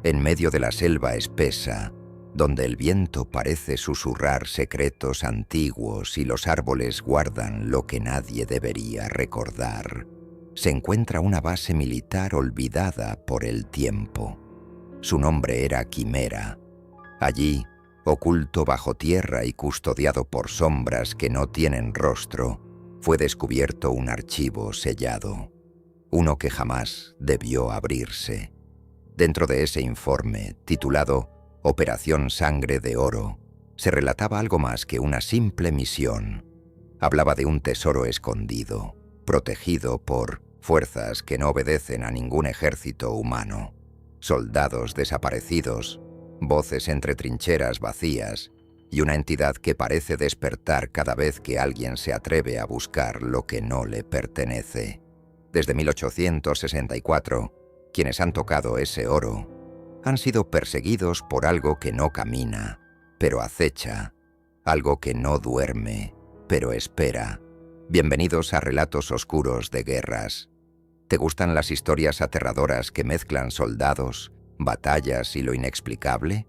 En medio de la selva espesa, donde el viento parece susurrar secretos antiguos y los árboles guardan lo que nadie debería recordar, se encuentra una base militar olvidada por el tiempo. Su nombre era Quimera. Allí, oculto bajo tierra y custodiado por sombras que no tienen rostro, fue descubierto un archivo sellado, uno que jamás debió abrirse. Dentro de ese informe, titulado Operación Sangre de Oro, se relataba algo más que una simple misión. Hablaba de un tesoro escondido, protegido por fuerzas que no obedecen a ningún ejército humano, soldados desaparecidos, voces entre trincheras vacías y una entidad que parece despertar cada vez que alguien se atreve a buscar lo que no le pertenece. Desde 1864, quienes han tocado ese oro han sido perseguidos por algo que no camina, pero acecha, algo que no duerme, pero espera. Bienvenidos a Relatos Oscuros de Guerras. ¿Te gustan las historias aterradoras que mezclan soldados, batallas y lo inexplicable?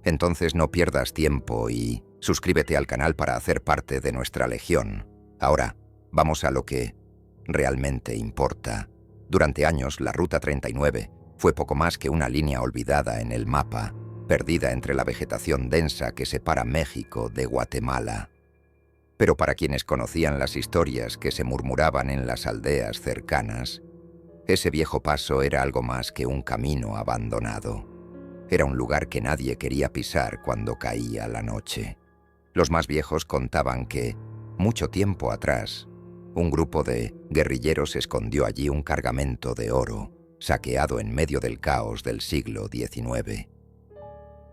Entonces no pierdas tiempo y suscríbete al canal para hacer parte de nuestra legión. Ahora, vamos a lo que realmente importa. Durante años, la Ruta 39 fue poco más que una línea olvidada en el mapa, perdida entre la vegetación densa que separa México de Guatemala. Pero para quienes conocían las historias que se murmuraban en las aldeas cercanas, ese viejo paso era algo más que un camino abandonado. Era un lugar que nadie quería pisar cuando caía la noche. Los más viejos contaban que, mucho tiempo atrás, un grupo de guerrilleros escondió allí un cargamento de oro, saqueado en medio del caos del siglo XIX.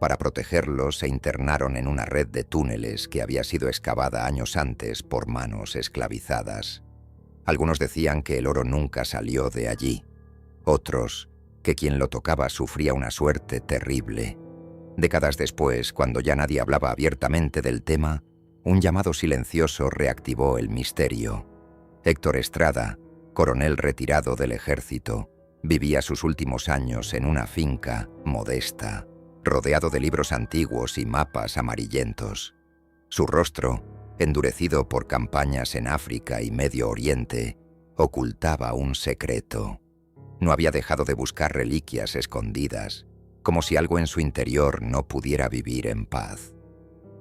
Para protegerlo, se internaron en una red de túneles que había sido excavada años antes por manos esclavizadas. Algunos decían que el oro nunca salió de allí. Otros, que quien lo tocaba sufría una suerte terrible. Décadas después, cuando ya nadie hablaba abiertamente del tema, un llamado silencioso reactivó el misterio. Héctor Estrada, coronel retirado del ejército, vivía sus últimos años en una finca modesta, rodeado de libros antiguos y mapas amarillentos. Su rostro, endurecido por campañas en África y Medio Oriente, ocultaba un secreto. No había dejado de buscar reliquias escondidas, como si algo en su interior no pudiera vivir en paz.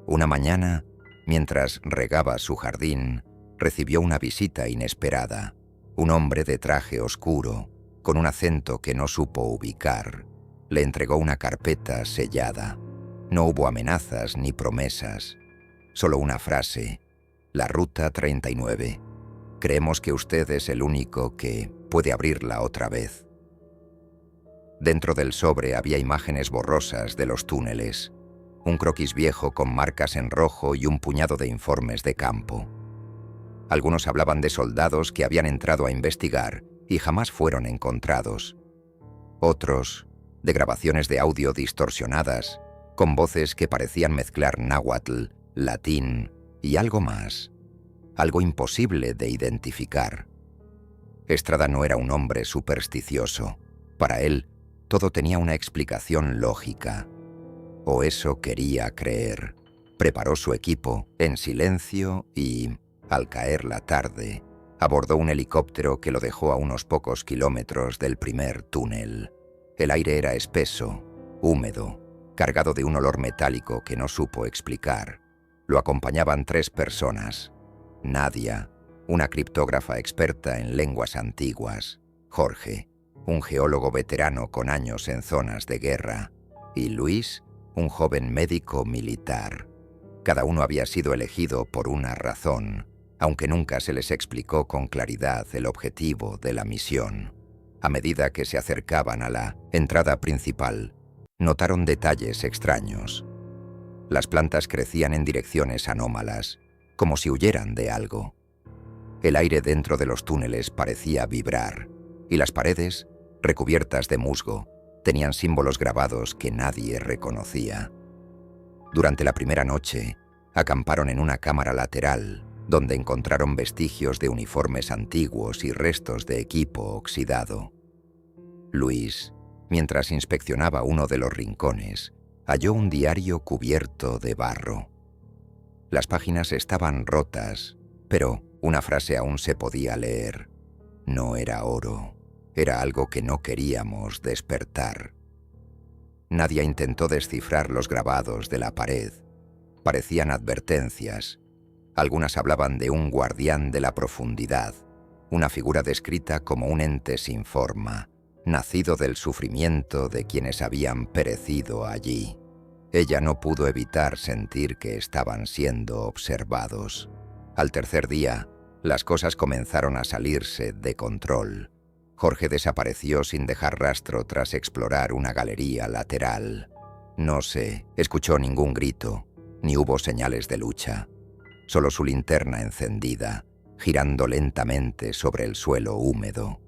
Una mañana, mientras regaba su jardín, recibió una visita inesperada. Un hombre de traje oscuro, con un acento que no supo ubicar, le entregó una carpeta sellada. No hubo amenazas ni promesas, solo una frase: la Ruta 39. Creemos que usted es el único que puede abrirla otra vez. Dentro del sobre había imágenes borrosas de los túneles, un croquis viejo con marcas en rojo y un puñado de informes de campo. Algunos hablaban de soldados que habían entrado a investigar y jamás fueron encontrados. Otros, de grabaciones de audio distorsionadas, con voces que parecían mezclar náhuatl, latín y algo más, algo imposible de identificar. Estrada no era un hombre supersticioso. Para él, todo tenía una explicación lógica. O eso quería creer. Preparó su equipo en silencio y, al caer la tarde, abordó un helicóptero que lo dejó a unos pocos kilómetros del primer túnel. El aire era espeso, húmedo, cargado de un olor metálico que no supo explicar. Lo acompañaban 3 personas: Nadia, una criptógrafa experta en lenguas antiguas; Jorge, un geólogo veterano con años en zonas de guerra; y Luis, un joven médico militar. Cada uno había sido elegido por una razón, aunque nunca se les explicó con claridad el objetivo de la misión. A medida que se acercaban a la entrada principal, notaron detalles extraños. Las plantas crecían en direcciones anómalas, como si huyeran de algo. El aire dentro de los túneles parecía vibrar, y las paredes, recubiertas de musgo, tenían símbolos grabados que nadie reconocía. Durante la primera noche, acamparon en una cámara lateral, donde encontraron vestigios de uniformes antiguos y restos de equipo oxidado. Luis, Mientras inspeccionaba uno de los rincones, halló un diario cubierto de barro. Las páginas estaban rotas, pero una frase aún se podía leer. No era oro, era algo que no queríamos despertar. Nadia intentó descifrar los grabados de la pared. Parecían advertencias. Algunas hablaban de un guardián de la profundidad, una figura descrita como un ente sin forma, nacido del sufrimiento de quienes habían perecido allí. Ella no pudo evitar sentir que estaban siendo observados. Al tercer día, las cosas comenzaron a salirse de control. Jorge desapareció sin dejar rastro tras explorar una galería lateral. No se escuchó ningún grito, ni hubo señales de lucha. Solo su linterna encendida, girando lentamente sobre el suelo húmedo.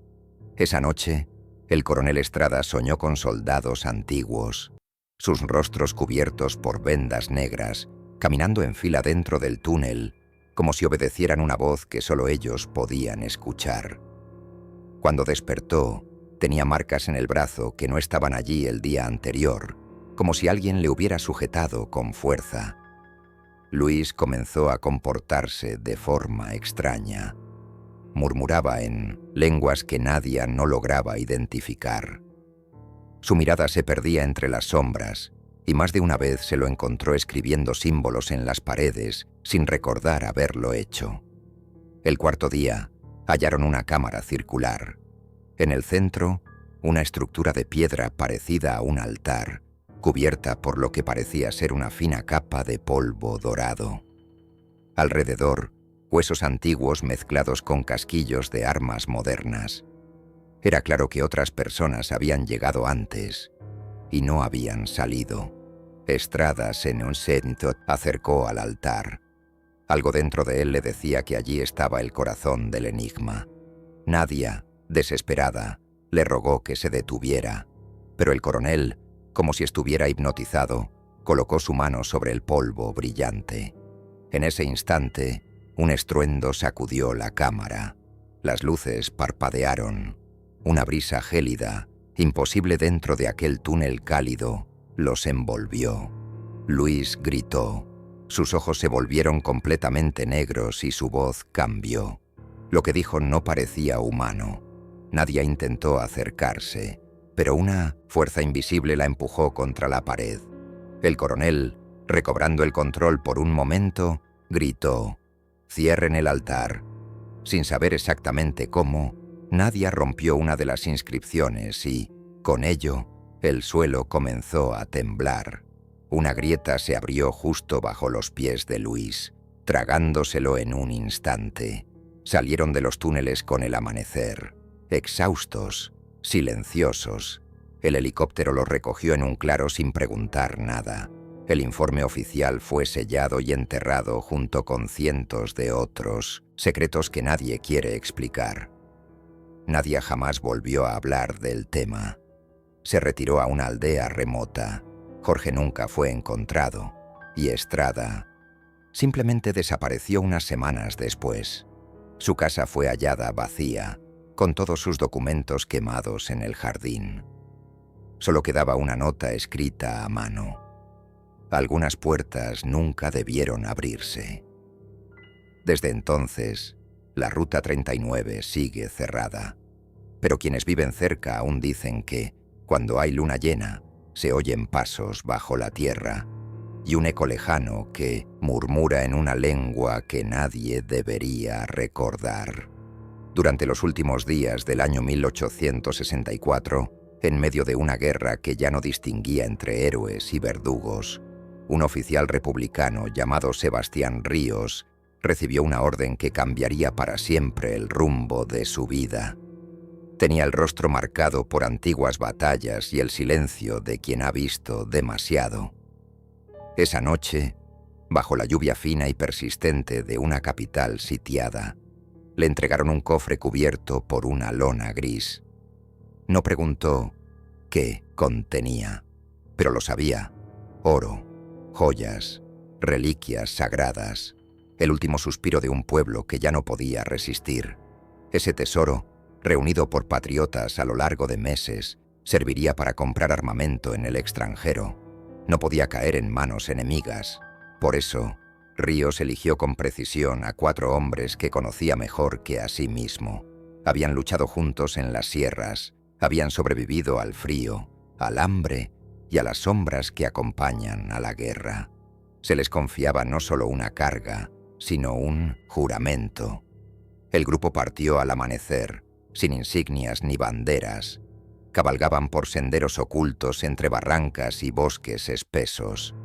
Esa noche, el coronel Estrada soñó con soldados antiguos, sus rostros cubiertos por vendas negras, caminando en fila dentro del túnel, como si obedecieran una voz que solo ellos podían escuchar. Cuando despertó, tenía marcas en el brazo que no estaban allí el día anterior, como si alguien le hubiera sujetado con fuerza. Luis comenzó a comportarse de forma extraña. Murmuraba en lenguas que Nadia no lograba identificar. Su mirada se perdía entre las sombras, y más de una vez se lo encontró escribiendo símbolos en las paredes sin recordar haberlo hecho. El cuarto día, hallaron una cámara circular. En el centro, una estructura de piedra parecida a un altar, cubierta por lo que parecía ser una fina capa de polvo dorado. Alrededor, huesos antiguos mezclados con casquillos de armas modernas. Era claro que otras personas habían llegado antes y no habían salido. Estrada se acercó al altar. Algo dentro de él le decía que allí estaba el corazón del enigma. Nadia, desesperada, le rogó que se detuviera, pero el coronel, como si estuviera hipnotizado, colocó su mano sobre el polvo brillante. En ese instante, un estruendo sacudió la cámara. Las luces parpadearon. Una brisa gélida, imposible dentro de aquel túnel cálido, los envolvió. Luis gritó. Sus ojos se volvieron completamente negros y su voz cambió. Lo que dijo no parecía humano. Nadia intentó acercarse, pero una fuerza invisible la empujó contra la pared. El coronel, recobrando el control por un momento, gritó: «Cierren el altar». Sin saber exactamente cómo, Nadia rompió una de las inscripciones y, con ello, el suelo comenzó a temblar. Una grieta se abrió justo bajo los pies de Luis, tragándoselo en un instante. Salieron de los túneles con el amanecer, exhaustos, silenciosos. El helicóptero los recogió en un claro sin preguntar nada. El informe oficial fue sellado y enterrado junto con cientos de otros, secretos que nadie quiere explicar. Nadia jamás volvió a hablar del tema. Se retiró a una aldea remota. Jorge nunca fue encontrado, y Estrada simplemente desapareció unas semanas después. Su casa fue hallada vacía, con todos sus documentos quemados en el jardín. Solo quedaba una nota escrita a mano. Algunas puertas nunca debieron abrirse. Desde entonces, la Ruta 39 sigue cerrada. Pero quienes viven cerca aún dicen que, cuando hay luna llena, se oyen pasos bajo la tierra y un eco lejano que murmura en una lengua que nadie debería recordar. Durante los últimos días del año 1864, en medio de una guerra que ya no distinguía entre héroes y verdugos, un oficial republicano llamado Sebastián Ríos recibió una orden que cambiaría para siempre el rumbo de su vida. Tenía el rostro marcado por antiguas batallas y el silencio de quien ha visto demasiado. Esa noche, bajo la lluvia fina y persistente de una capital sitiada, le entregaron un cofre cubierto por una lona gris. No preguntó qué contenía, pero lo sabía: oro, joyas, reliquias sagradas, el último suspiro de un pueblo que ya no podía resistir. Ese tesoro, reunido por patriotas a lo largo de meses, Serviría para comprar armamento en el extranjero. No podía caer en manos enemigas. Por eso, Ríos eligió con precisión a 4 hombres que conocía mejor que a sí mismo. Habían luchado juntos en las sierras, habían sobrevivido al frío, al hambre y a las sombras que acompañan a la guerra. Se les confiaba no solo una carga, sino un juramento. El grupo partió al amanecer, sin insignias ni banderas. Cabalgaban por senderos ocultos entre barrancas y bosques espesos.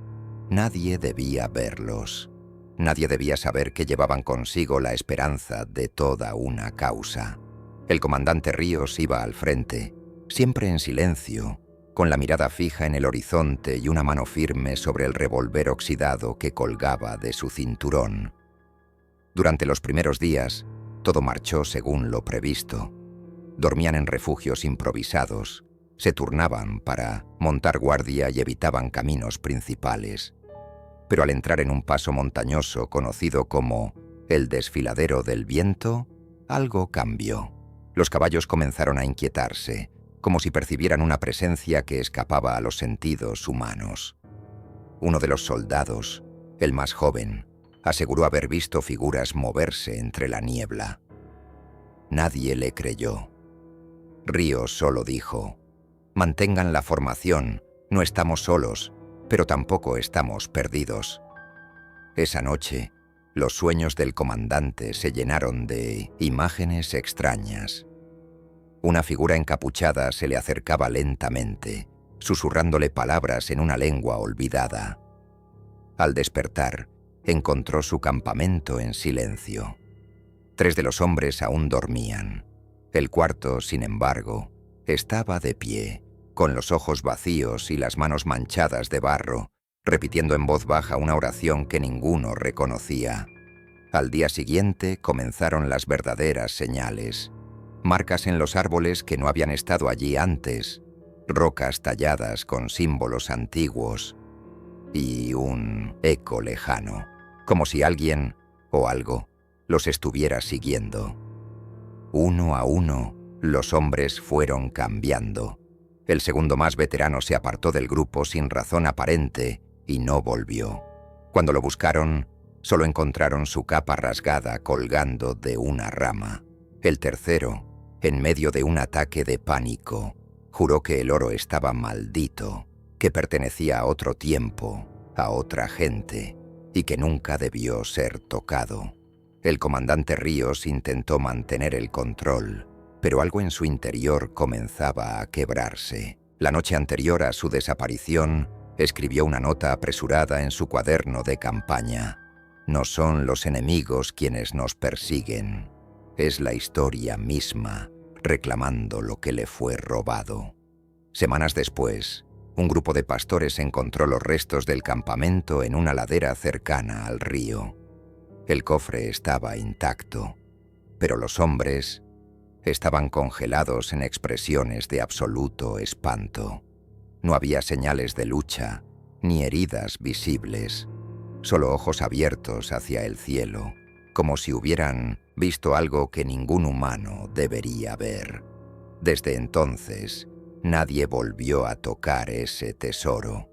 Nadie debía verlos. Nadie debía saber que llevaban consigo la esperanza de toda una causa. El comandante Ríos iba al frente, siempre en silencio, con la mirada fija en el horizonte y una mano firme sobre el revólver oxidado que colgaba de su cinturón. Durante los primeros días, todo marchó según lo previsto. Dormían en refugios improvisados, se turnaban para montar guardia y evitaban caminos principales. Pero al entrar en un paso montañoso conocido como el Desfiladero del Viento, algo cambió. Los caballos comenzaron a inquietarse, como si percibieran una presencia que escapaba a los sentidos humanos. Uno de los soldados, el más joven, aseguró haber visto figuras moverse entre la niebla. Nadie le creyó. Ríos solo dijo: «Mantengan la formación, no estamos solos, pero tampoco estamos perdidos». Esa noche, los sueños del comandante se llenaron de imágenes extrañas. Una figura encapuchada se le acercaba lentamente, susurrándole palabras en una lengua olvidada. Al despertar, encontró su campamento en silencio. 3 de los hombres aún dormían. El cuarto, sin embargo, estaba de pie, con los ojos vacíos y las manos manchadas de barro, repitiendo en voz baja una oración que ninguno reconocía. Al día siguiente comenzaron las verdaderas señales. Marcas en los árboles que no habían estado allí antes, rocas talladas con símbolos antiguos y un eco lejano, como si alguien o algo los estuviera siguiendo. Uno a uno, los hombres fueron cambiando. El segundo más veterano se apartó del grupo sin razón aparente y no volvió. Cuando lo buscaron, solo encontraron su capa rasgada colgando de una rama. El tercero, en medio de un ataque de pánico, juró que el oro estaba maldito, que pertenecía a otro tiempo, a otra gente, y que nunca debió ser tocado. El comandante Ríos intentó mantener el control, pero algo en su interior comenzaba a quebrarse. La noche anterior a su desaparición, escribió una nota apresurada en su cuaderno de campaña. No son los enemigos quienes nos persiguen, es la historia misma, reclamando lo que le fue robado. Semanas después, un grupo de pastores encontró los restos del campamento en una ladera cercana al río. El cofre estaba intacto, pero los hombres estaban congelados en expresiones de absoluto espanto. No había señales de lucha, ni heridas visibles, solo ojos abiertos hacia el cielo, como si hubieran visto algo que ningún humano debería ver. Desde entonces, nadie volvió a tocar ese tesoro.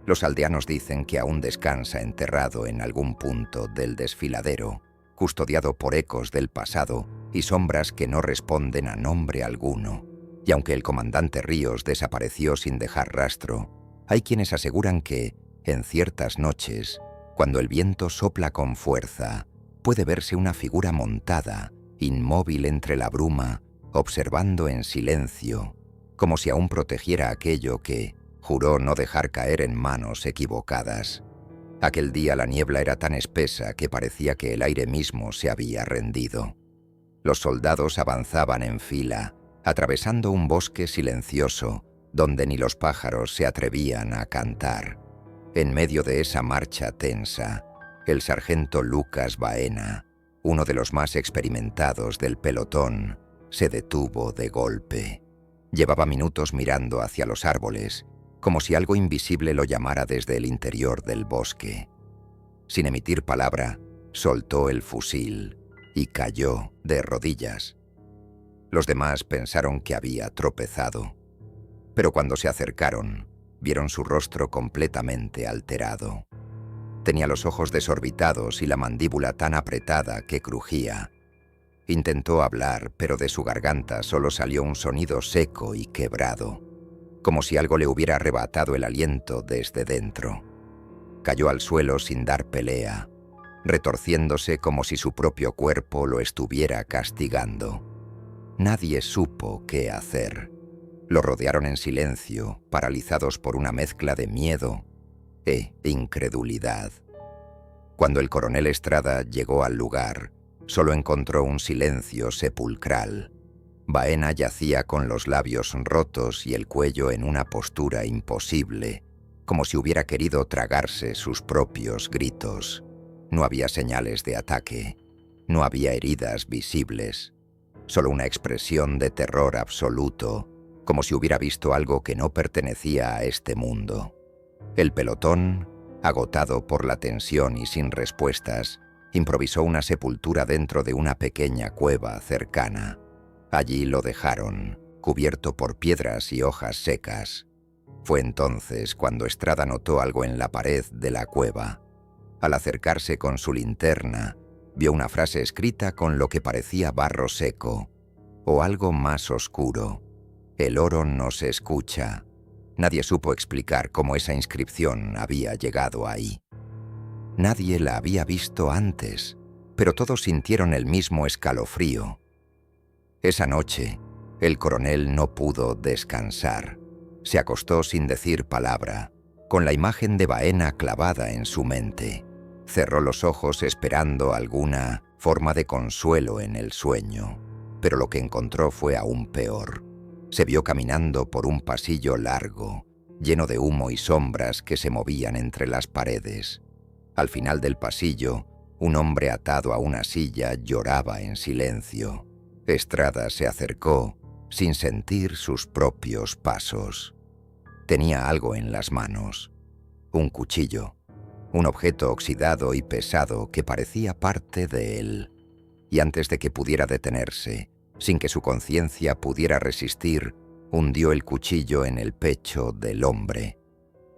Los aldeanos dicen que aún descansa enterrado en algún punto del desfiladero, custodiado por ecos del pasado y sombras que no responden a nombre alguno. Y aunque el comandante Ríos desapareció sin dejar rastro, hay quienes aseguran que, en ciertas noches, cuando el viento sopla con fuerza, puede verse una figura montada, inmóvil entre la bruma, observando en silencio, como si aún protegiera aquello que juró no dejar caer en manos equivocadas. Aquel día la niebla era tan espesa que parecía que el aire mismo se había rendido. Los soldados avanzaban en fila, atravesando un bosque silencioso, donde ni los pájaros se atrevían a cantar. En medio de esa marcha tensa, el sargento Lucas Baena, uno de los más experimentados del pelotón, se detuvo de golpe. Llevaba minutos mirando hacia los árboles, como si algo invisible lo llamara desde el interior del bosque. Sin emitir palabra, soltó el fusil y cayó de rodillas. Los demás pensaron que había tropezado. pero cuando se acercaron, vieron su rostro completamente alterado. Tenía los ojos desorbitados y la mandíbula tan apretada que crujía. Intentó hablar, pero de su garganta solo salió un sonido seco y quebrado, como si algo le hubiera arrebatado el aliento desde dentro. Cayó al suelo sin dar pelea, retorciéndose como si su propio cuerpo lo estuviera castigando. Nadie supo qué hacer. Lo rodearon en silencio, paralizados por una mezcla de miedo e incredulidad. Cuando el coronel Estrada llegó al lugar, solo encontró un silencio sepulcral. Baena yacía con los labios rotos y el cuello en una postura imposible, como si hubiera querido tragarse sus propios gritos. No había señales de ataque, no había heridas visibles, solo una expresión de terror absoluto, como si hubiera visto algo que no pertenecía a este mundo. El pelotón, agotado por la tensión y sin respuestas, improvisó una sepultura dentro de una pequeña cueva cercana. Allí lo dejaron, cubierto por piedras y hojas secas. Fue entonces cuando Estrada notó algo en la pared de la cueva. Al acercarse con su linterna, vio una frase escrita con lo que parecía barro seco, o algo más oscuro. El oro no se escucha. Nadie supo explicar cómo esa inscripción había llegado ahí. Nadie la había visto antes, pero todos sintieron el mismo escalofrío. Esa noche, el coronel no pudo descansar. Se acostó sin decir palabra, con la imagen de Baena clavada en su mente. Cerró los ojos esperando alguna forma de consuelo en el sueño, pero lo que encontró fue aún peor. Se vio caminando por un pasillo largo, lleno de humo y sombras que se movían entre las paredes. Al final del pasillo, un hombre atado a una silla lloraba en silencio. Estrada se acercó, sin sentir sus propios pasos. Tenía algo en las manos. Un cuchillo. Un objeto oxidado y pesado que parecía parte de él. Y antes de que pudiera detenerse, sin que su conciencia pudiera resistir, hundió el cuchillo en el pecho del hombre.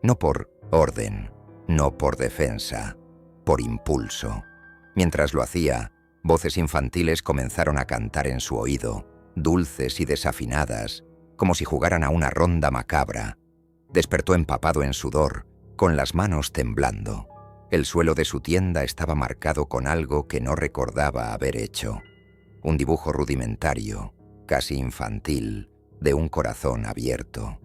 No por orden, no por defensa, por impulso. Mientras lo hacía, voces infantiles comenzaron a cantar en su oído, dulces y desafinadas, como si jugaran a una ronda macabra. Despertó empapado en sudor, con las manos temblando. El suelo de su tienda estaba marcado con algo que no recordaba haber hecho. Un dibujo rudimentario, casi infantil, de un corazón abierto.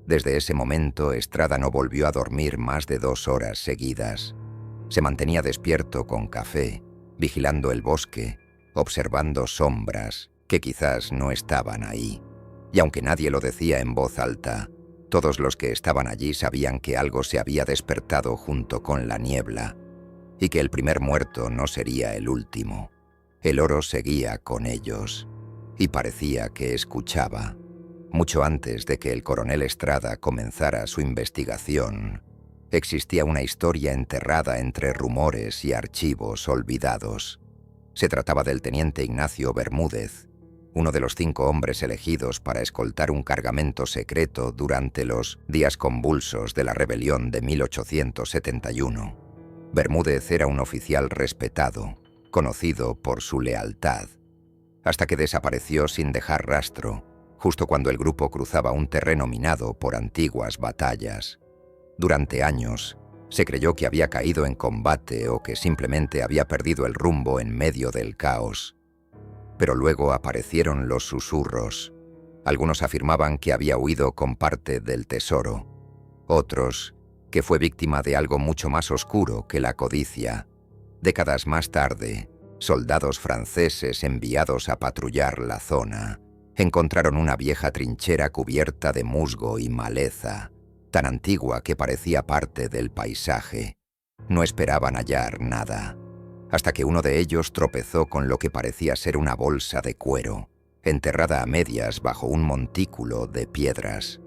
Desde ese momento, Estrada no volvió a dormir más de 2 horas seguidas. Se mantenía despierto con café, vigilando el bosque, observando sombras que quizás no estaban ahí. Y aunque nadie lo decía en voz alta, todos los que estaban allí sabían que algo se había despertado junto con la niebla, y que el primer muerto no sería el último. El oro seguía con ellos, y parecía que escuchaba. Mucho antes de que el coronel Estrada comenzara su investigación, existía una historia enterrada entre rumores y archivos olvidados. Se trataba del teniente Ignacio Bermúdez, uno de los 5 hombres elegidos para escoltar un cargamento secreto durante los días convulsos de la rebelión de 1871. Bermúdez era un oficial respetado, conocido por su lealtad, hasta que desapareció sin dejar rastro, justo cuando el grupo cruzaba un terreno minado por antiguas batallas. Durante años, se creyó que había caído en combate o que simplemente había perdido el rumbo en medio del caos. Pero luego aparecieron los susurros. Algunos afirmaban que había huido con parte del tesoro. Otros, que fue víctima de algo mucho más oscuro que la codicia. Décadas más tarde, soldados franceses enviados a patrullar la zona encontraron una vieja trinchera cubierta de musgo y maleza, tan antigua que parecía parte del paisaje. No esperaban hallar nada, hasta que uno de ellos tropezó con lo que parecía ser una bolsa de cuero, enterrada a medias bajo un montículo de piedras.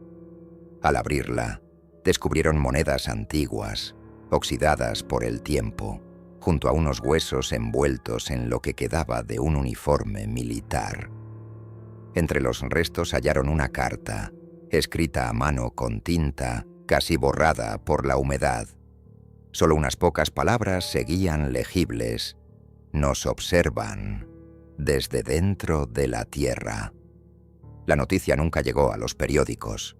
Al abrirla, descubrieron monedas antiguas, oxidadas por el tiempo, junto a unos huesos envueltos en lo que quedaba de un uniforme militar. Entre los restos hallaron una carta, escrita a mano con tinta, casi borrada por la humedad. Solo unas pocas palabras seguían legibles. Nos observan desde dentro de la Tierra. La noticia nunca llegó a los periódicos.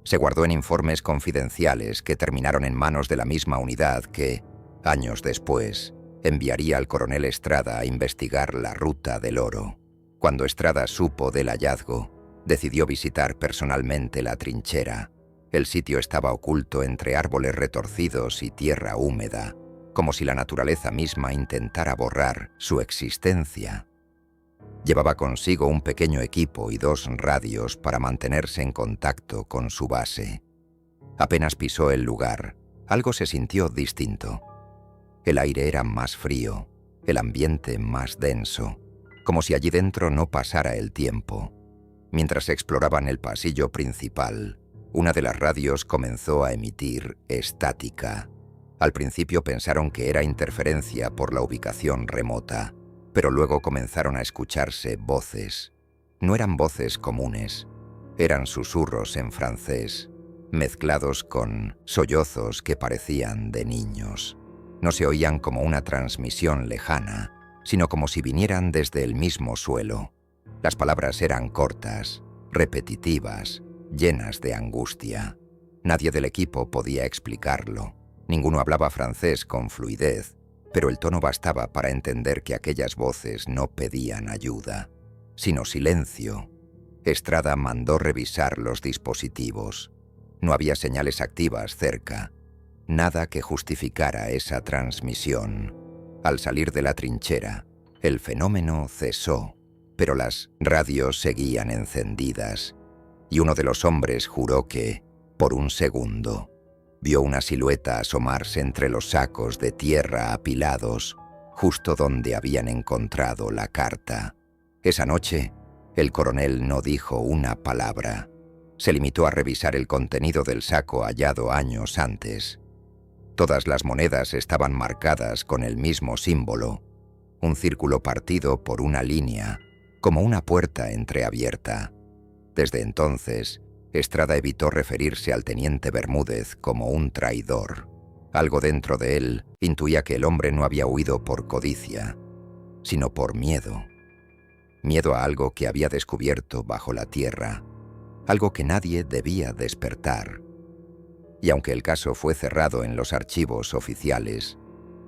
Se guardó en informes confidenciales que terminaron en manos de la misma unidad que, años después, enviaría al coronel Estrada a investigar la ruta del oro. Cuando Estrada supo del hallazgo, decidió visitar personalmente la trinchera. El sitio estaba oculto entre árboles retorcidos y tierra húmeda, como si la naturaleza misma intentara borrar su existencia. Llevaba consigo un pequeño equipo y 2 radios para mantenerse en contacto con su base. Apenas pisó el lugar, algo se sintió distinto. El aire era más frío, el ambiente más denso, como si allí dentro no pasara el tiempo. Mientras exploraban el pasillo principal, una de las radios comenzó a emitir estática. Al principio pensaron que era interferencia por la ubicación remota, pero luego comenzaron a escucharse voces. No eran voces comunes, eran susurros en francés, mezclados con sollozos que parecían de niños. No se oían como una transmisión lejana, sino como si vinieran desde el mismo suelo. Las palabras eran cortas, repetitivas, llenas de angustia. Nadie del equipo podía explicarlo. Ninguno hablaba francés con fluidez, pero el tono bastaba para entender que aquellas voces no pedían ayuda, sino silencio. Estrada mandó revisar los dispositivos. No había señales activas cerca, nada que justificara esa transmisión. Al salir de la trinchera, el fenómeno cesó, pero las radios seguían encendidas, y uno de los hombres juró que, por un segundo, vio una silueta asomarse entre los sacos de tierra apilados, justo donde habían encontrado la carta. Esa noche, el coronel no dijo una palabra. Se limitó a revisar el contenido del saco hallado años antes. Todas las monedas estaban marcadas con el mismo símbolo, un círculo partido por una línea, como una puerta entreabierta. Desde entonces, Estrada evitó referirse al teniente Bermúdez como un traidor. Algo dentro de él intuía que el hombre no había huido por codicia, sino por miedo. Miedo a algo que había descubierto bajo la tierra, algo que nadie debía despertar. Y aunque el caso fue cerrado en los archivos oficiales,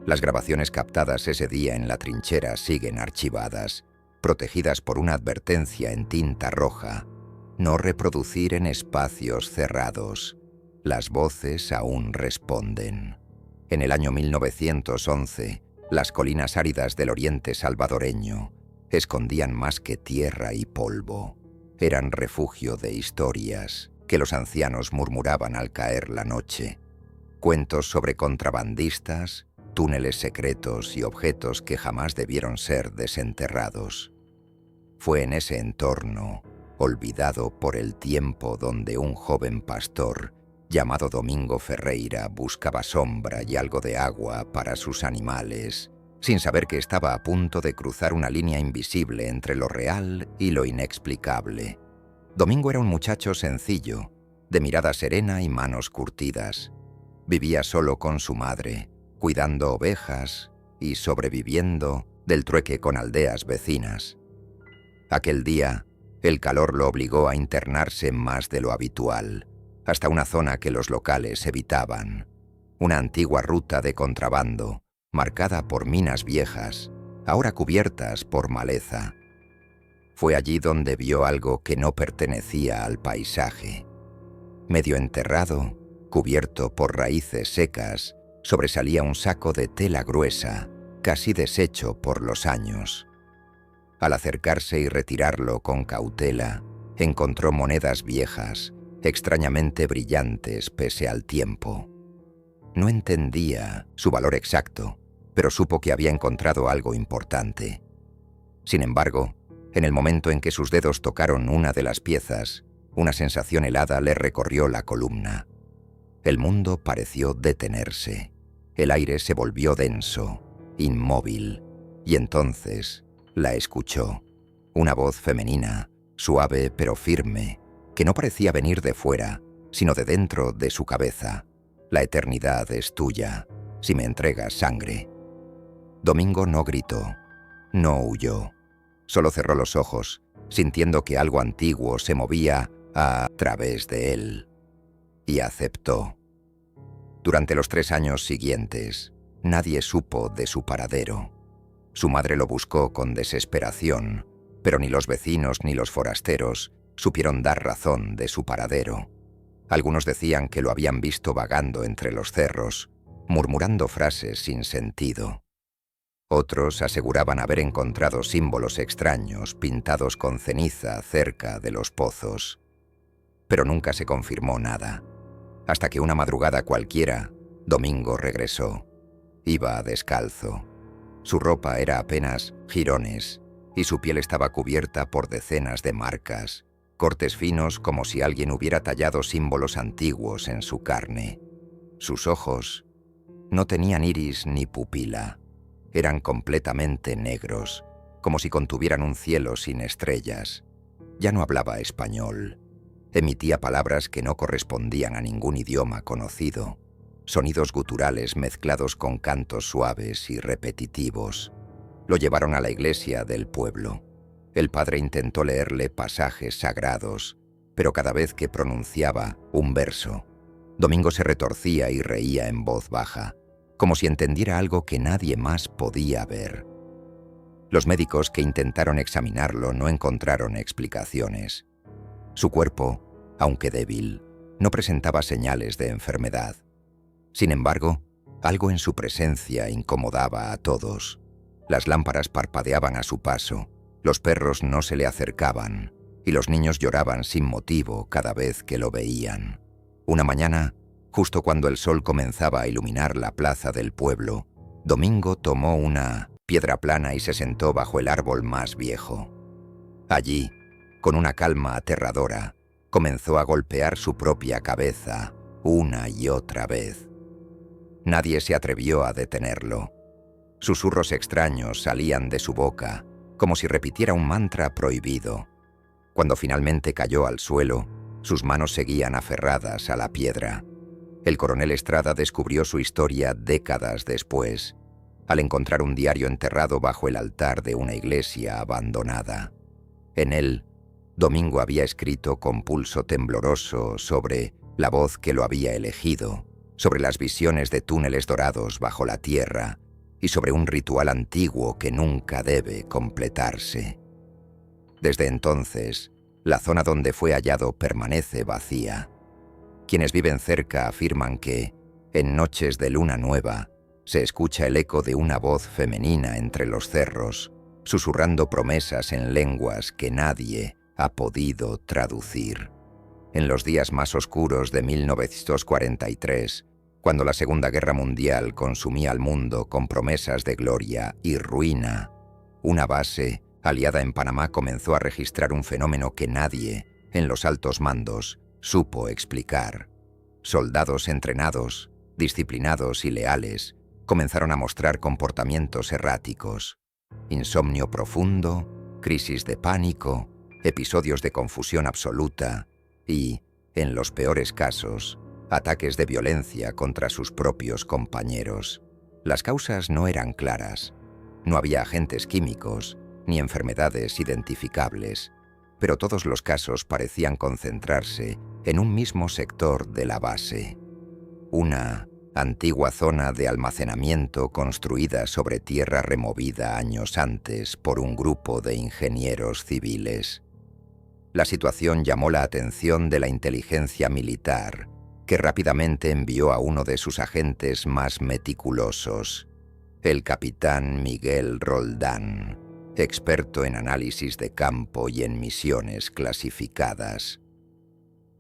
las grabaciones captadas ese día en la trinchera siguen archivadas, protegidas por una advertencia en tinta roja: no reproducir en espacios cerrados. Las voces aún responden. En el año 1911, las colinas áridas del oriente salvadoreño escondían más que tierra y polvo. Eran refugio de historias que los ancianos murmuraban al caer la noche. Cuentos sobre contrabandistas, túneles secretos y objetos que jamás debieron ser desenterrados. Fue en ese entorno, olvidado por el tiempo, donde un joven pastor llamado Domingo Ferreira buscaba sombra y algo de agua para sus animales, sin saber que estaba a punto de cruzar una línea invisible entre lo real y lo inexplicable. Domingo era un muchacho sencillo, de mirada serena y manos curtidas. Vivía solo con su madre, cuidando ovejas y sobreviviendo del trueque con aldeas vecinas. Aquel día, el calor lo obligó a internarse más de lo habitual, hasta una zona que los locales evitaban, una antigua ruta de contrabando, marcada por minas viejas, ahora cubiertas por maleza. Fue allí donde vio algo que no pertenecía al paisaje. Medio enterrado, cubierto por raíces secas, sobresalía un saco de tela gruesa, casi deshecho por los años. Al acercarse y retirarlo con cautela, encontró monedas viejas, extrañamente brillantes pese al tiempo. No entendía su valor exacto, pero supo que había encontrado algo importante. Sin embargo, en el momento en que sus dedos tocaron una de las piezas, una sensación helada le recorrió la columna. El mundo pareció detenerse. El aire se volvió denso, inmóvil, y entonces la escuchó. Una voz femenina, suave pero firme, que no parecía venir de fuera, sino de dentro de su cabeza. La eternidad es tuya, si me entregas sangre. Domingo no gritó, no huyó. Solo cerró los ojos, sintiendo que algo antiguo se movía a través de él. Y aceptó. Durante los 3 años siguientes, nadie supo de su paradero. Su madre lo buscó con desesperación, pero ni los vecinos ni los forasteros supieron dar razón de su paradero. Algunos decían que lo habían visto vagando entre los cerros, murmurando frases sin sentido. Otros aseguraban haber encontrado símbolos extraños pintados con ceniza cerca de los pozos. Pero nunca se confirmó nada, hasta que una madrugada cualquiera, Domingo regresó. Iba descalzo. Su ropa era apenas jirones y su piel estaba cubierta por decenas de marcas, cortes finos como si alguien hubiera tallado símbolos antiguos en su carne. Sus ojos no tenían iris ni pupila. Eran completamente negros, como si contuvieran un cielo sin estrellas. Ya no hablaba español. Emitía palabras que no correspondían a ningún idioma conocido, sonidos guturales mezclados con cantos suaves y repetitivos. Lo llevaron a la iglesia del pueblo. El padre intentó leerle pasajes sagrados, pero cada vez que pronunciaba un verso, Domingo se retorcía y reía en voz baja, como si entendiera algo que nadie más podía ver. Los médicos que intentaron examinarlo no encontraron explicaciones. Su cuerpo, aunque débil, no presentaba señales de enfermedad. Sin embargo, algo en su presencia incomodaba a todos. Las lámparas parpadeaban a su paso, los perros no se le acercaban y los niños lloraban sin motivo cada vez que lo veían. Una mañana, justo cuando el sol comenzaba a iluminar la plaza del pueblo, Domingo tomó una piedra plana y se sentó bajo el árbol más viejo. Allí, con una calma aterradora, comenzó a golpear su propia cabeza una y otra vez. Nadie se atrevió a detenerlo. Susurros extraños salían de su boca, como si repitiera un mantra prohibido. Cuando finalmente cayó al suelo, sus manos seguían aferradas a la piedra. El coronel Estrada descubrió su historia décadas después, al encontrar un diario enterrado bajo el altar de una iglesia abandonada. En él, Domingo había escrito con pulso tembloroso sobre la voz que lo había elegido, sobre las visiones de túneles dorados bajo la tierra y sobre un ritual antiguo que nunca debe completarse. Desde entonces, la zona donde fue hallado permanece vacía. Quienes viven cerca afirman que, en noches de luna nueva, se escucha el eco de una voz femenina entre los cerros, susurrando promesas en lenguas que nadie ha podido traducir. En los días más oscuros de 1943, cuando la Segunda Guerra Mundial consumía al mundo con promesas de gloria y ruina, una base aliada en Panamá comenzó a registrar un fenómeno que nadie, en los altos mandos, supo explicar. Soldados entrenados, disciplinados y leales comenzaron a mostrar comportamientos erráticos. Insomnio profundo, crisis de pánico, episodios de confusión absoluta y, en los peores casos, ataques de violencia contra sus propios compañeros. Las causas no eran claras. No había agentes químicos ni enfermedades identificables, pero todos los casos parecían concentrarse en un mismo sector de la base. Una antigua zona de almacenamiento construida sobre tierra removida años antes por un grupo de ingenieros civiles. La situación llamó la atención de la inteligencia militar, que rápidamente envió a uno de sus agentes más meticulosos, el capitán Miguel Roldán, experto en análisis de campo y en misiones clasificadas.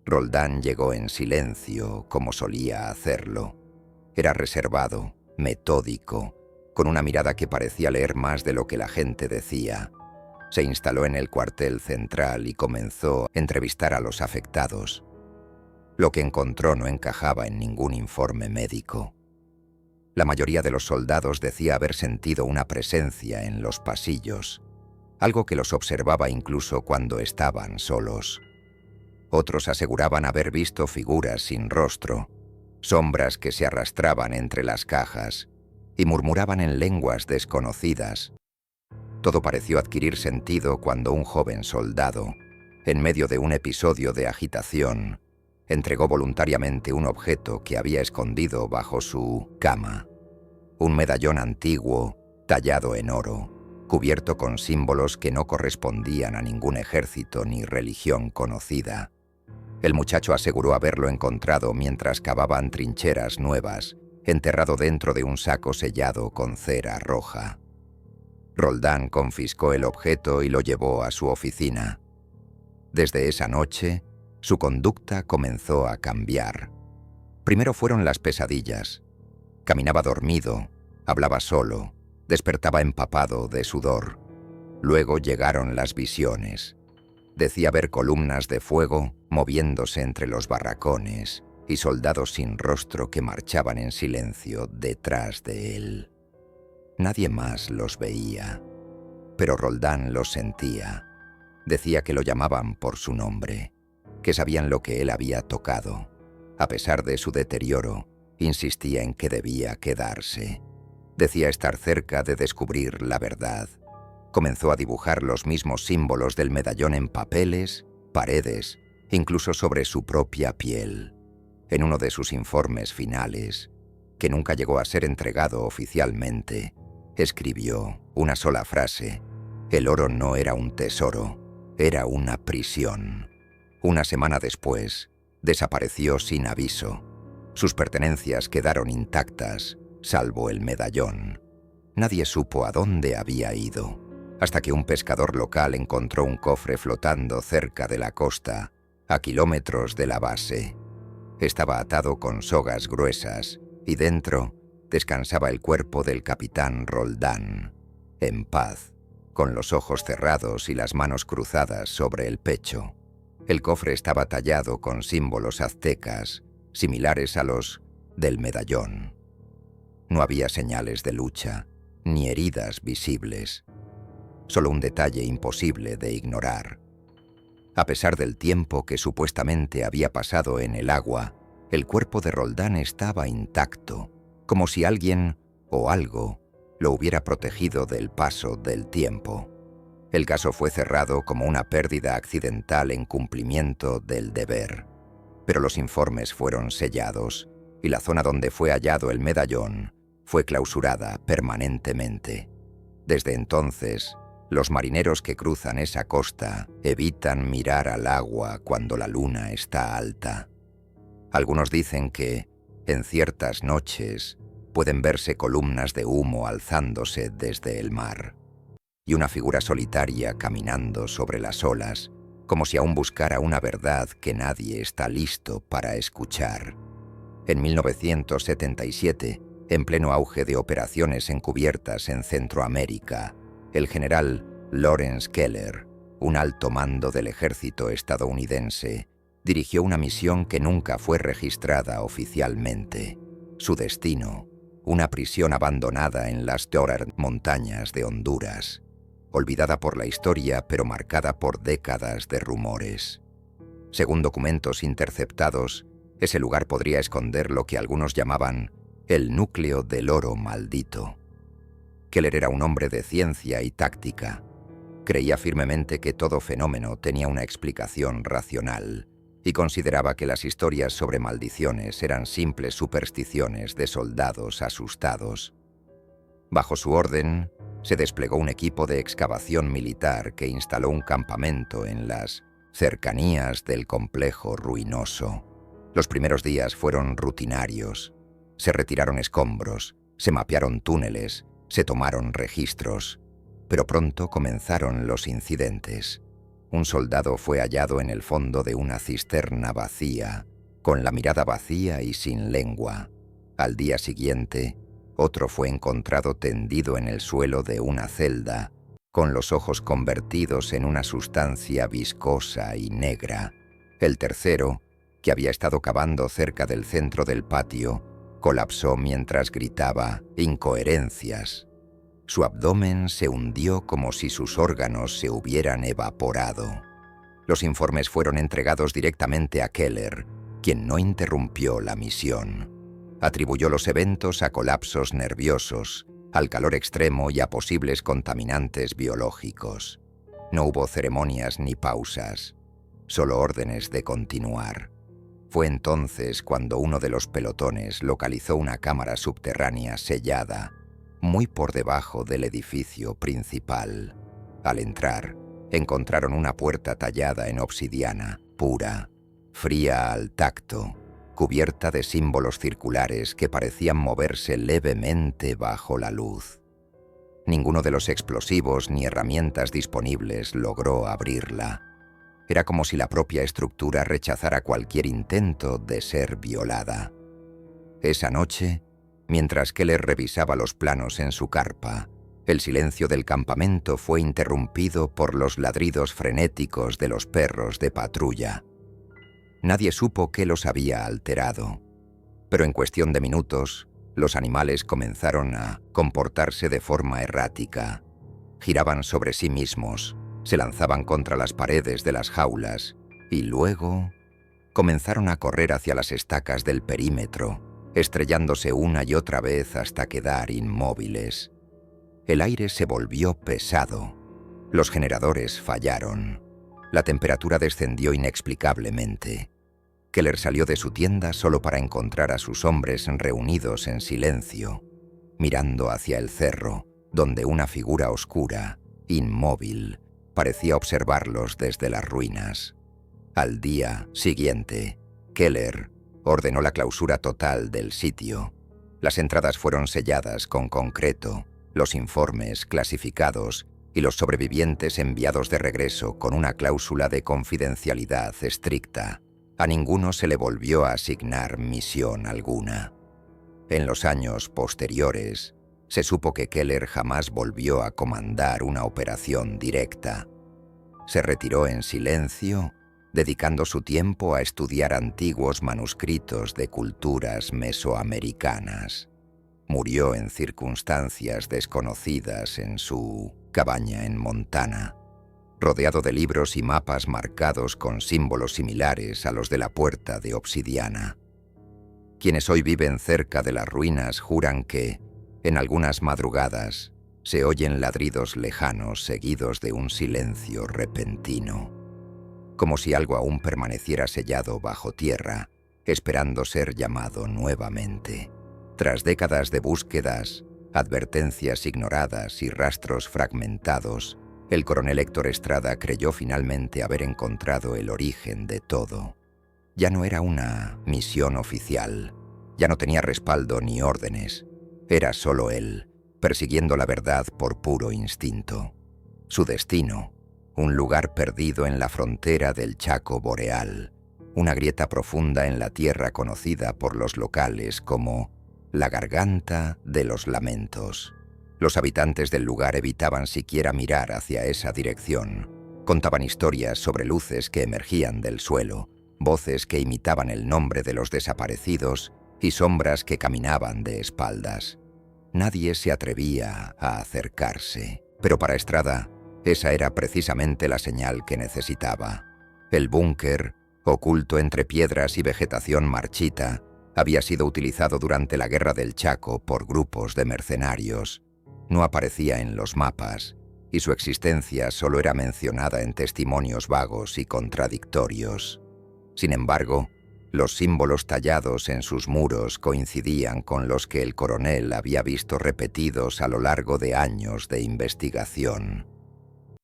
Roldán llegó en silencio, como solía hacerlo. Era reservado, metódico, con una mirada que parecía leer más de lo que la gente decía. Se instaló en el cuartel central y comenzó a entrevistar a los afectados. Lo que encontró no encajaba en ningún informe médico. La mayoría de los soldados decía haber sentido una presencia en los pasillos, algo que los observaba incluso cuando estaban solos. Otros aseguraban haber visto figuras sin rostro, sombras que se arrastraban entre las cajas y murmuraban en lenguas desconocidas. Todo pareció adquirir sentido cuando un joven soldado, en medio de un episodio de agitación, entregó voluntariamente un objeto que había escondido bajo su cama. Un medallón antiguo, tallado en oro, cubierto con símbolos que no correspondían a ningún ejército ni religión conocida. El muchacho aseguró haberlo encontrado mientras cavaban trincheras nuevas, enterrado dentro de un saco sellado con cera roja. Roldán confiscó el objeto y lo llevó a su oficina. Desde esa noche, su conducta comenzó a cambiar. Primero fueron las pesadillas. Caminaba dormido, hablaba solo, despertaba empapado de sudor. Luego llegaron las visiones. Decía ver columnas de fuego moviéndose entre los barracones y soldados sin rostro que marchaban en silencio detrás de él. Nadie más los veía, pero Roldán los sentía. Decía que lo llamaban por su nombre, que sabían lo que él había tocado. A pesar de su deterioro, insistía en que debía quedarse. Decía estar cerca de descubrir la verdad. Comenzó a dibujar los mismos símbolos del medallón en papeles, paredes, incluso sobre su propia piel. En uno de sus informes finales, que nunca llegó a ser entregado oficialmente, escribió una sola frase: el oro no era un tesoro, era una prisión. Una semana después, desapareció sin aviso. Sus pertenencias quedaron intactas, salvo el medallón. Nadie supo a dónde había ido, hasta que un pescador local encontró un cofre flotando cerca de la costa, a kilómetros de la base. Estaba atado con sogas gruesas, y dentro descansaba el cuerpo del capitán Roldán, en paz, con los ojos cerrados y las manos cruzadas sobre el pecho. El cofre estaba tallado con símbolos aztecas, similares a los del medallón. No había señales de lucha, ni heridas visibles. Solo un detalle imposible de ignorar. A pesar del tiempo que supuestamente había pasado en el agua, el cuerpo de Roldán estaba intacto, como si alguien o algo lo hubiera protegido del paso del tiempo. El caso fue cerrado como una pérdida accidental en cumplimiento del deber, pero los informes fueron sellados y la zona donde fue hallado el medallón fue clausurada permanentemente. Desde entonces, los marineros que cruzan esa costa evitan mirar al agua cuando la luna está alta. Algunos dicen que, en ciertas noches, pueden verse columnas de humo alzándose desde el mar, y una figura solitaria caminando sobre las olas, como si aún buscara una verdad que nadie está listo para escuchar. En 1977, en pleno auge de operaciones encubiertas en Centroamérica, el general Lawrence Keller, un alto mando del ejército estadounidense, dirigió una misión que nunca fue registrada oficialmente. Su destino, una prisión abandonada en las Torres montañas de Honduras, olvidada por la historia pero marcada por décadas de rumores. Según documentos interceptados, ese lugar podría esconder lo que algunos llamaban el núcleo del oro maldito. Keller era un hombre de ciencia y táctica. Creía firmemente que todo fenómeno tenía una explicación racional y consideraba que las historias sobre maldiciones eran simples supersticiones de soldados asustados. Bajo su orden, se desplegó un equipo de excavación militar que instaló un campamento en las cercanías del complejo ruinoso. Los primeros días fueron rutinarios. Se retiraron escombros, se mapearon túneles, se tomaron registros, pero pronto comenzaron los incidentes. Un soldado fue hallado en el fondo de una cisterna vacía, con la mirada vacía y sin lengua. Al día siguiente, otro fue encontrado tendido en el suelo de una celda, con los ojos convertidos en una sustancia viscosa y negra. El tercero, que había estado cavando cerca del centro del patio, colapsó mientras gritaba incoherencias. Su abdomen se hundió como si sus órganos se hubieran evaporado. Los informes fueron entregados directamente a Keller, quien no interrumpió la misión. Atribuyó los eventos a colapsos nerviosos, al calor extremo y a posibles contaminantes biológicos. No hubo ceremonias ni pausas, solo órdenes de continuar. Fue entonces cuando uno de los pelotones localizó una cámara subterránea sellada, muy por debajo del edificio principal. Al entrar, encontraron una puerta tallada en obsidiana, pura, fría al tacto, cubierta de símbolos circulares que parecían moverse levemente bajo la luz. Ninguno de los explosivos ni herramientas disponibles logró abrirla. Era como si la propia estructura rechazara cualquier intento de ser violada. Esa noche, mientras Keller revisaba los planos en su carpa, el silencio del campamento fue interrumpido por los ladridos frenéticos de los perros de patrulla. Nadie supo qué los había alterado, pero en cuestión de minutos, los animales comenzaron a comportarse de forma errática. Giraban sobre sí mismos, se lanzaban contra las paredes de las jaulas y luego comenzaron a correr hacia las estacas del perímetro, estrellándose una y otra vez hasta quedar inmóviles. El aire se volvió pesado. Los generadores fallaron. La temperatura descendió inexplicablemente. Keller salió de su tienda solo para encontrar a sus hombres reunidos en silencio, mirando hacia el cerro, donde una figura oscura, inmóvil, parecía observarlos desde las ruinas. Al día siguiente, Keller ordenó la clausura total del sitio. Las entradas fueron selladas con concreto, los informes clasificados y los sobrevivientes enviados de regreso con una cláusula de confidencialidad estricta. A ninguno se le volvió a asignar misión alguna. En los años posteriores, se supo que Keller jamás volvió a comandar una operación directa. Se retiró en silencio, dedicando su tiempo a estudiar antiguos manuscritos de culturas mesoamericanas. Murió en circunstancias desconocidas en su cabaña en Montana, rodeado de libros y mapas marcados con símbolos similares a los de la puerta de obsidiana. Quienes hoy viven cerca de las ruinas juran que, en algunas madrugadas, se oyen ladridos lejanos seguidos de un silencio repentino, como si algo aún permaneciera sellado bajo tierra, esperando ser llamado nuevamente. Tras décadas de búsquedas, advertencias ignoradas y rastros fragmentados, el coronel Héctor Estrada creyó finalmente haber encontrado el origen de todo. Ya no era una misión oficial, ya no tenía respaldo ni órdenes. Era solo él, persiguiendo la verdad por puro instinto. Su destino, un lugar perdido en la frontera del Chaco boreal, una grieta profunda en la tierra conocida por los locales como la Garganta de los Lamentos. Los habitantes del lugar evitaban siquiera mirar hacia esa dirección. Contaban historias sobre luces que emergían del suelo, voces que imitaban el nombre de los desaparecidos y sombras que caminaban de espaldas. Nadie se atrevía a acercarse, pero para Estrada, esa era precisamente la señal que necesitaba. El búnker, oculto entre piedras y vegetación marchita, había sido utilizado durante la Guerra del Chaco por grupos de mercenarios. No aparecía en los mapas, y su existencia solo era mencionada en testimonios vagos y contradictorios. Sin embargo, los símbolos tallados en sus muros coincidían con los que el coronel había visto repetidos a lo largo de años de investigación.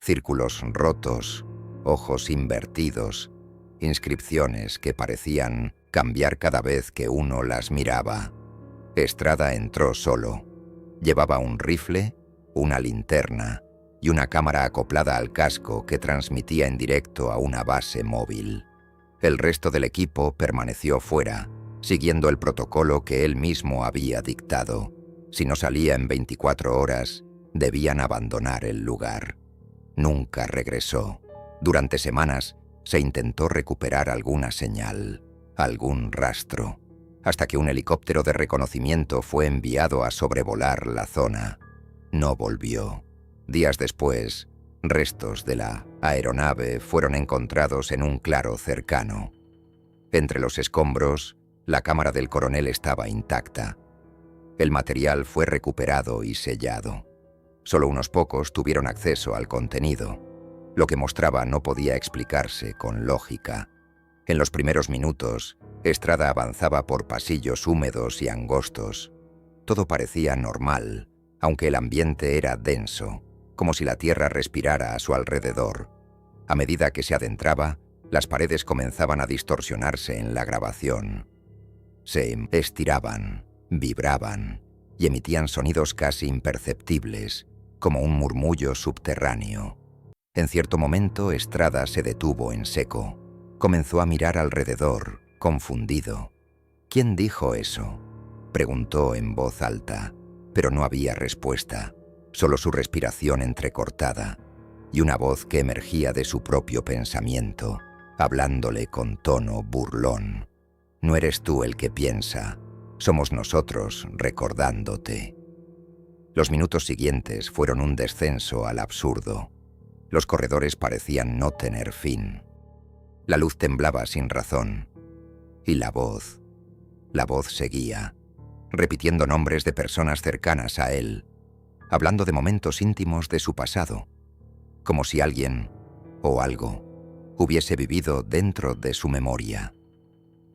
Círculos rotos, ojos invertidos, inscripciones que parecían cambiar cada vez que uno las miraba. Estrada entró solo. Llevaba un rifle, una linterna y una cámara acoplada al casco que transmitía en directo a una base móvil. El resto del equipo permaneció fuera, siguiendo el protocolo que él mismo había dictado. Si no salía en 24 horas, debían abandonar el lugar. Nunca regresó. Durante semanas se intentó recuperar alguna señal, algún rastro, hasta que un helicóptero de reconocimiento fue enviado a sobrevolar la zona. No volvió. Días después, restos de la aeronave fueron encontrados en un claro cercano. Entre los escombros, la cámara del coronel estaba intacta. El material fue recuperado y sellado. Solo unos pocos tuvieron acceso al contenido. Lo que mostraba no podía explicarse con lógica. En los primeros minutos, Estrada avanzaba por pasillos húmedos y angostos. Todo parecía normal, aunque el ambiente era denso, como si la tierra respirara a su alrededor. A medida que se adentraba, las paredes comenzaban a distorsionarse en la grabación. Se estiraban, vibraban y emitían sonidos casi imperceptibles, como un murmullo subterráneo. En cierto momento, Estrada se detuvo en seco. Comenzó a mirar alrededor, confundido. ¿Quién dijo eso?, preguntó en voz alta, pero no había respuesta, solo su respiración entrecortada y una voz que emergía de su propio pensamiento, hablándole con tono burlón. No eres tú el que piensa, somos nosotros recordándote. Los minutos siguientes fueron un descenso al absurdo. Los corredores parecían no tener fin. La luz temblaba sin razón. Y la voz seguía, repitiendo nombres de personas cercanas a él, hablando de momentos íntimos de su pasado, como si alguien o algo hubiese vivido dentro de su memoria.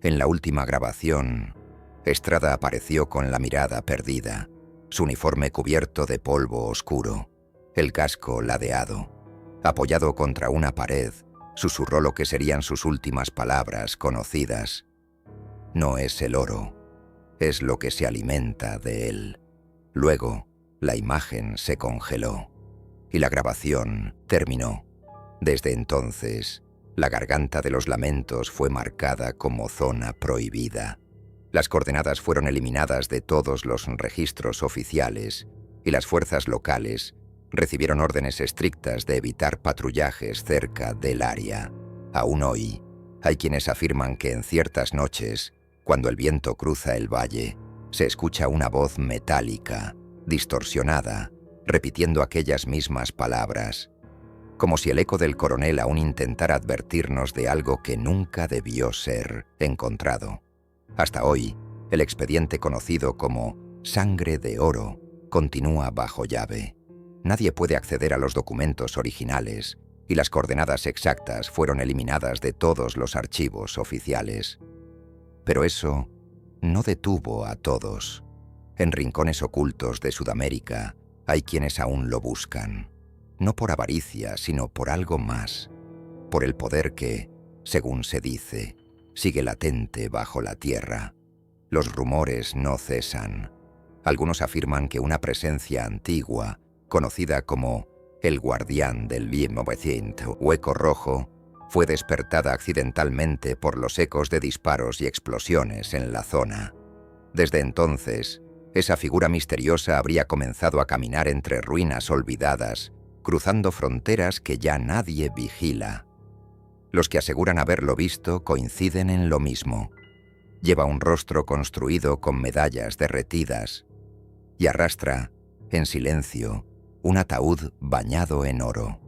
En la última grabación, Estrada apareció con la mirada perdida, su uniforme cubierto de polvo oscuro, el casco ladeado. Apoyado contra una pared, susurró lo que serían sus últimas palabras conocidas. No es el oro, es lo que se alimenta de él. Luego, la imagen se congeló y la grabación terminó. Desde entonces, la garganta de los lamentos fue marcada como zona prohibida. Las coordenadas fueron eliminadas de todos los registros oficiales y las fuerzas locales recibieron órdenes estrictas de evitar patrullajes cerca del área. Aún hoy, hay quienes afirman que en ciertas noches, cuando el viento cruza el valle, se escucha una voz metálica, distorsionada, repitiendo aquellas mismas palabras, como si el eco del coronel aún intentara advertirnos de algo que nunca debió ser encontrado. Hasta hoy, el expediente conocido como Sangre de Oro continúa bajo llave. Nadie puede acceder a los documentos originales y las coordenadas exactas fueron eliminadas de todos los archivos oficiales. Pero eso no detuvo a todos. En rincones ocultos de Sudamérica hay quienes aún lo buscan, no por avaricia, sino por algo más, por el poder que, según se dice, sigue latente bajo la tierra. Los rumores no cesan. Algunos afirman que una presencia antigua, conocida como el guardián del 1900 o eco rojo, fue despertada accidentalmente por los ecos de disparos y explosiones en la zona. Desde entonces, esa figura misteriosa habría comenzado a caminar entre ruinas olvidadas, cruzando fronteras que ya nadie vigila. Los que aseguran haberlo visto coinciden en lo mismo. Lleva un rostro construido con medallas derretidas y arrastra, en silencio, un ataúd bañado en oro.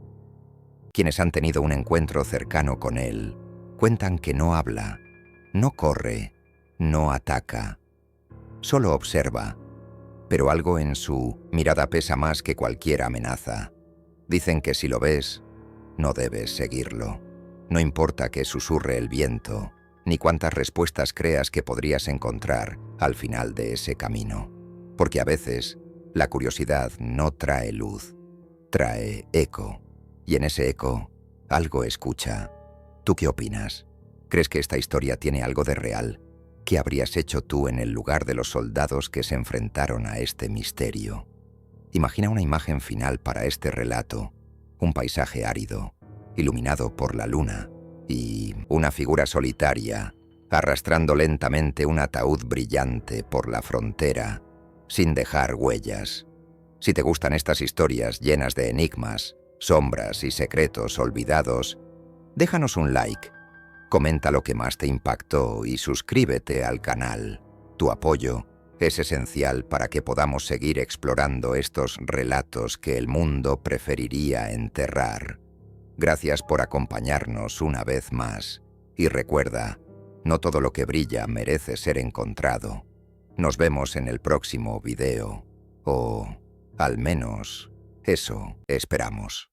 Quienes han tenido un encuentro cercano con él cuentan que no habla, no corre, no ataca, solo observa, pero algo en su mirada pesa más que cualquier amenaza. Dicen que si lo ves, no debes seguirlo. No importa que susurre el viento, ni cuántas respuestas creas que podrías encontrar al final de ese camino, porque a veces la curiosidad no trae luz, trae eco, y en ese eco algo escucha. ¿Tú qué opinas? ¿Crees que esta historia tiene algo de real? ¿Qué habrías hecho tú en el lugar de los soldados que se enfrentaron a este misterio? Imagina una imagen final para este relato, un paisaje árido, iluminado por la luna, y una figura solitaria, arrastrando lentamente un ataúd brillante por la frontera, sin dejar huellas. Si te gustan estas historias llenas de enigmas, sombras y secretos olvidados, déjanos un like, comenta lo que más te impactó y suscríbete al canal. Tu apoyo es esencial para que podamos seguir explorando estos relatos que el mundo preferiría enterrar. Gracias por acompañarnos una vez más. Y recuerda, no todo lo que brilla merece ser encontrado. Nos vemos en el próximo video. O, al menos, eso esperamos.